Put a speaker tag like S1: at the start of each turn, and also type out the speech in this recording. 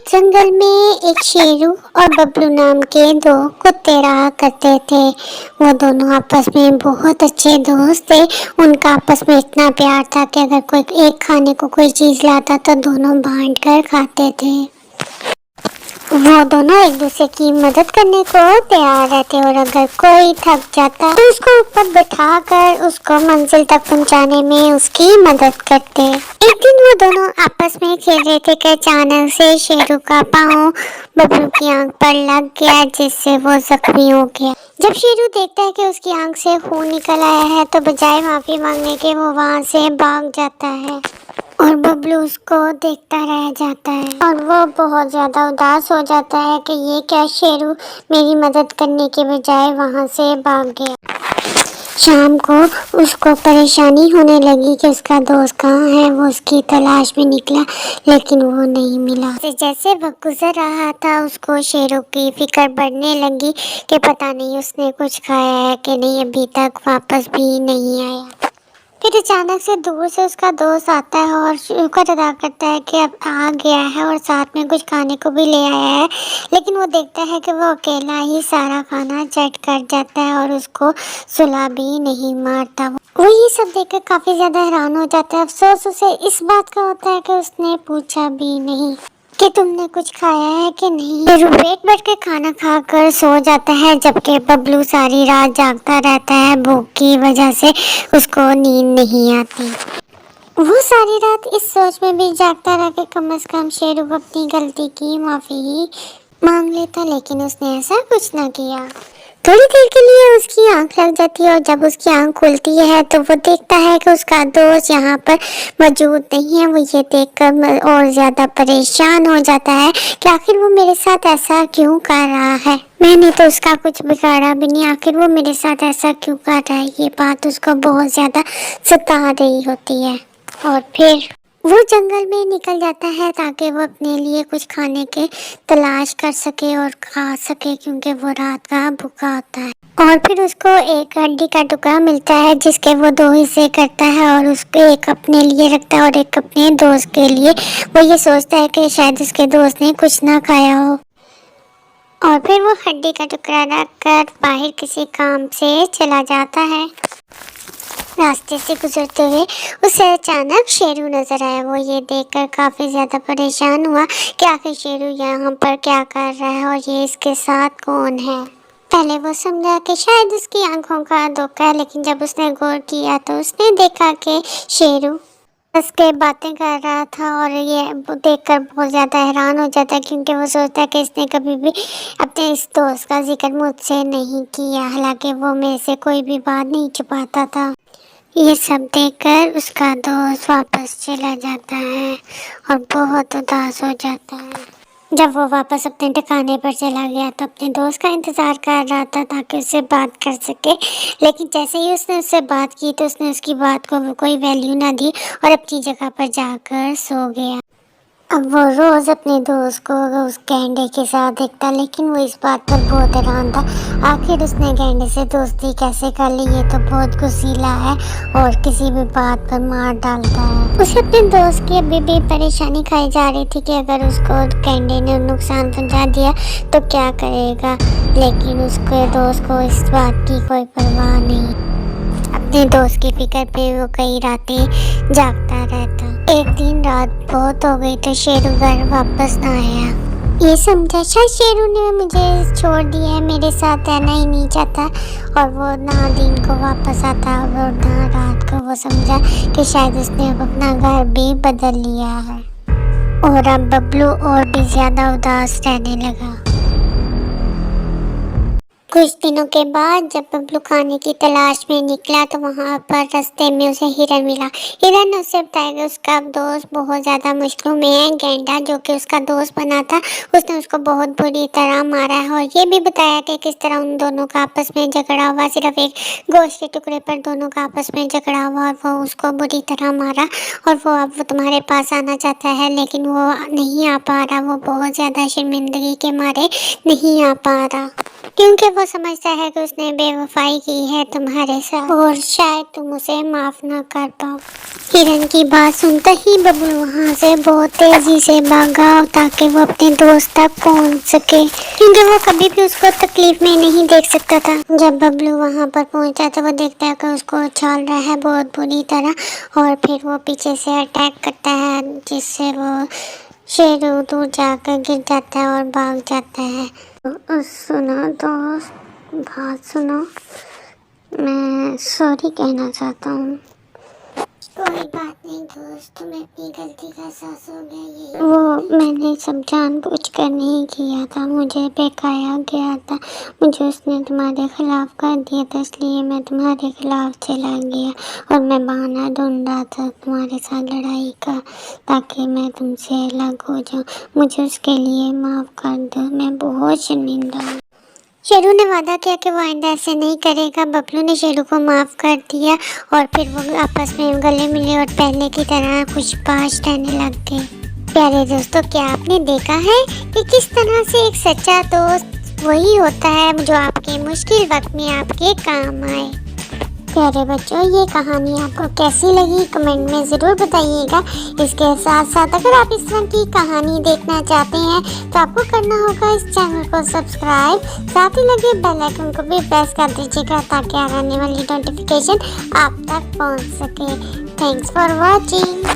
S1: जंगल में एक शेरू और बबलू नाम के दो कुत्ते रहा करते थे। वो दोनों आपस में बहुत अच्छे दोस्त थे। उनका आपस में इतना प्यार था कि अगर कोई एक खाने को कोई चीज लाता तो दोनों बांट कर खाते थे। वो दोनों एक दूसरे की मदद करने को तैयार रहते और अगर कोई थक जाता तो उसको ऊपर बैठाकर उसको मंजिल तक पहुंचाने में उसकी मदद करते। एक दिन वो दोनों आपस में खेल रहे थे कि अचानक से शेरू का पाँव बबलू की आंख पर लग गया, जिससे वो जख्मी हो गया। जब शेरू देखता है कि उसकी आंख से खून निकल आया है तो बजाय माफी मांगने के वो वहां से भाग जाता है और बबलू उसको देखता रह जाता है और वो बहुत ज्यादा उदास हो जाता है कि ये क्या, शेरू मेरी मदद करने के बजाय वहां से भाग गया। शाम को उसको परेशानी होने लगी कि उसका दोस्त कहाँ है। वो उसकी तलाश में निकला लेकिन वो नहीं मिला। जैसे वक्त गुजर रहा था उसको शेरू की फिक्र बढ़ने लगी कि पता नहीं उसने कुछ खाया है कि नहीं, अभी तक वापस भी नहीं आया। फिर अचानक से दूर से उसका दोस्त आता है और शुक्र अदा करता है कि अब आ गया है और साथ में कुछ खाने को भी ले आया है। लेकिन वो देखता है कि वो अकेला ही सारा खाना चट कर जाता है और उसको सुला भी नहीं मारता। वो ये सब देखकर काफी ज्यादा हैरान हो जाता है। अफसोस उसे इस बात का होता है कि उसने पूछा भी नहीं कि तुमने कुछ खाया है कि नहीं। फिर पेट भर के खाना खाकर सो जाता है, जबकि बबलू सारी रात जागता रहता है। भूख की वजह से उसको नींद नहीं आती। वो सारी रात इस सोच में भी जागता रहा कि कम से कम शेरू अपनी गलती की माफी ही मांग लेता, लेकिन उसने ऐसा कुछ न किया। थोड़ी देर के लिए उसकी आंख लग जाती है और जब उसकी आंख खुलती है तो वो देखता है कि उसका दोस्त यहाँ पर मौजूद नहीं है। वो ये देखकर और ज्यादा परेशान हो जाता है कि आखिर वो मेरे साथ ऐसा क्यों कर रहा है। मैंने तो उसका कुछ बिगाड़ा भी नहीं, आखिर वो मेरे साथ ऐसा क्यों कर रहा है। ये बात उसको बहुत ज्यादा सता रही होती है और फिर वो जंगल में निकल जाता है ताकि वो अपने लिए कुछ खाने के तलाश कर सके और खा सके, क्योंकि वो रात का भूखा होता है। और फिर उसको एक हड्डी का टुकड़ा मिलता है जिसके वो दो हिस्से करता है और उसको एक अपने लिए रखता है और एक अपने दोस्त के लिए। वो ये सोचता है कि शायद उसके दोस्त ने कुछ ना खाया हो और फिर वो हड्डी का टुकड़ा रख कर बाहर किसी काम से चला जाता है। रास्ते से गुजरते हुए उसे अचानक शेरू नजर आया। वो ये देखकर काफी ज्यादा परेशान हुआ कि आखिर शेरू यहाँ पर क्या कर रहा है और ये इसके साथ कौन है। पहले वो समझा कि शायद उसकी आंखों का धोखा है, लेकिन जब उसने गौर किया तो उसने देखा कि शेरू हंस के बातें कर रहा था और ये देखकर बहुत ज्यादा हैरान हो जाता है, क्योंकि वो सोचता है कि इसने कभी भी अपने इस दोस्त का जिक्र मुझसे नहीं किया, हालांकि वो मेरे से कोई भी बात नहीं छुपाता था। ये सब देखकर उसका दोस्त वापस चला जाता है और बहुत उदास हो जाता है। जब वो वापस अपने ठिकाने पर चला गया तो अपने दोस्त का इंतजार कर रहा था ताकि उससे बात कर सके, लेकिन जैसे ही उसने उससे बात की तो उसने उसकी बात को कोई वैल्यू ना दी और अपनी जगह पर जाकर सो गया। अब वो रोज अपने दोस्त को उस गैंडे के साथ देखता, लेकिन वो इस बात पर बहुत हैरान था आखिर उसने गैंडे से दोस्ती कैसे कर ली। ये तो बहुत गुस्सीला है और किसी भी बात पर मार डालता है। उसे अपने दोस्त की अभी भी परेशानी खाई जा रही थी कि अगर उसको गैंडे ने नुकसान पहुंचा दिया तो क्या करेगा, लेकिन उसके दोस्त को इस बात की कोई परवाह नहीं। अपने दोस्त की फिक्र पे वो कई रातें जागता रहता। एक दिन रात बहुत हो गई तो शेरू घर वापस ना आया। ये समझा शायद शेरू ने मुझे छोड़ दिया है, मेरे साथ रहना ही नहीं चाहता और वो ना दिन को वापस आता और ना रात को। वो समझा कि शायद उसने अब अपना घर भी बदल लिया है और अब बबलू और भी ज्यादा उदास रहने लगा। कुछ दिनों के बाद जब बबलू खाने की तलाश में निकला तो वहाँ पर रास्ते में उसे हिरन मिला। हिरन ने उसे बताया कि उसका दोस्त बहुत ज़्यादा मुश्किलों में है। गैंडा जो कि उसका दोस्त बना था उसने उसको बहुत बुरी तरह मारा है और ये भी बताया कि किस तरह उन दोनों का आपस में झगड़ा हुआ। सिर्फ एक गोश्त के टुकड़े पर दोनों का आपस में झगड़ा हुआ और वो उसको बुरी तरह मारा और वो अब तुम्हारे पास आना चाहता है, लेकिन वो नहीं आ पा रहा। वो बहुत ज़्यादा शर्मिंदगी के मारे नहीं आ पा रहा। क्योंकि वो समझता है कि उसने बेवफाई की है तुम्हारे साथ और शायद तुम उसे माफ ना कर पाओ। हिरन की बात सुनते ही बबलू वहाँ से बहुत तेजी से भागा ताकि वो अपने दोस्त तक पहुँच सके, क्योंकि वो कभी भी उसको तकलीफ में नहीं देख सकता था। जब बबलू वहाँ पर पहुँचा तो वो देखता है कि उसको उछाल रहा है बहुत बुरी तरह और फिर वो पीछे से अटैक करता है, जिससे वो शेरू दूर जाकर गिर जाता है और भाग जाता है। सुनो दोस्त, बात सुनो, मैं सॉरी कहना चाहता हूँ। कोई बात नहीं दोस्त, तुम्हें अपनी गलती का एहसास हो गया। वो मैंने सब जानबूझकर नहीं किया था, मुझे बहकाया गया था, मुझे उसने तुम्हारे खिलाफ कर दिया था, इसलिए मैं तुम्हारे खिलाफ चला गया और मैं बहाना ढूंढ रहा था तुम्हारे साथ लड़ाई का, ताकि मैं तुमसे अलग हो जाऊँ। मुझे उसके लिए माफ़ कर दो, मैं बहुत शर्मिंदा हूँ। शेरू ने वादा किया कि वो आइंदा ऐसे नहीं करेगा। बबलू ने शेरू को माफ़ कर दिया और फिर वो आपस में गले मिले और पहले की तरह खुशबाश रहने लग गए। प्यारे दोस्तों, क्या आपने देखा है कि किस तरह से एक सच्चा दोस्त वही होता है जो आपके मुश्किल वक्त में आपके काम आए। प्यारे बच्चों, ये कहानी आपको कैसी लगी कमेंट में ज़रूर बताइएगा। इसके साथ साथ अगर आप इस तरह की कहानी देखना चाहते हैं तो आपको करना होगा इस चैनल को सब्सक्राइब, साथ ही लगे बेल आइकन को भी प्रेस कर दीजिएगा ताकि आने वाली नोटिफिकेशन आप तक पहुंच सके। Thanks for watching.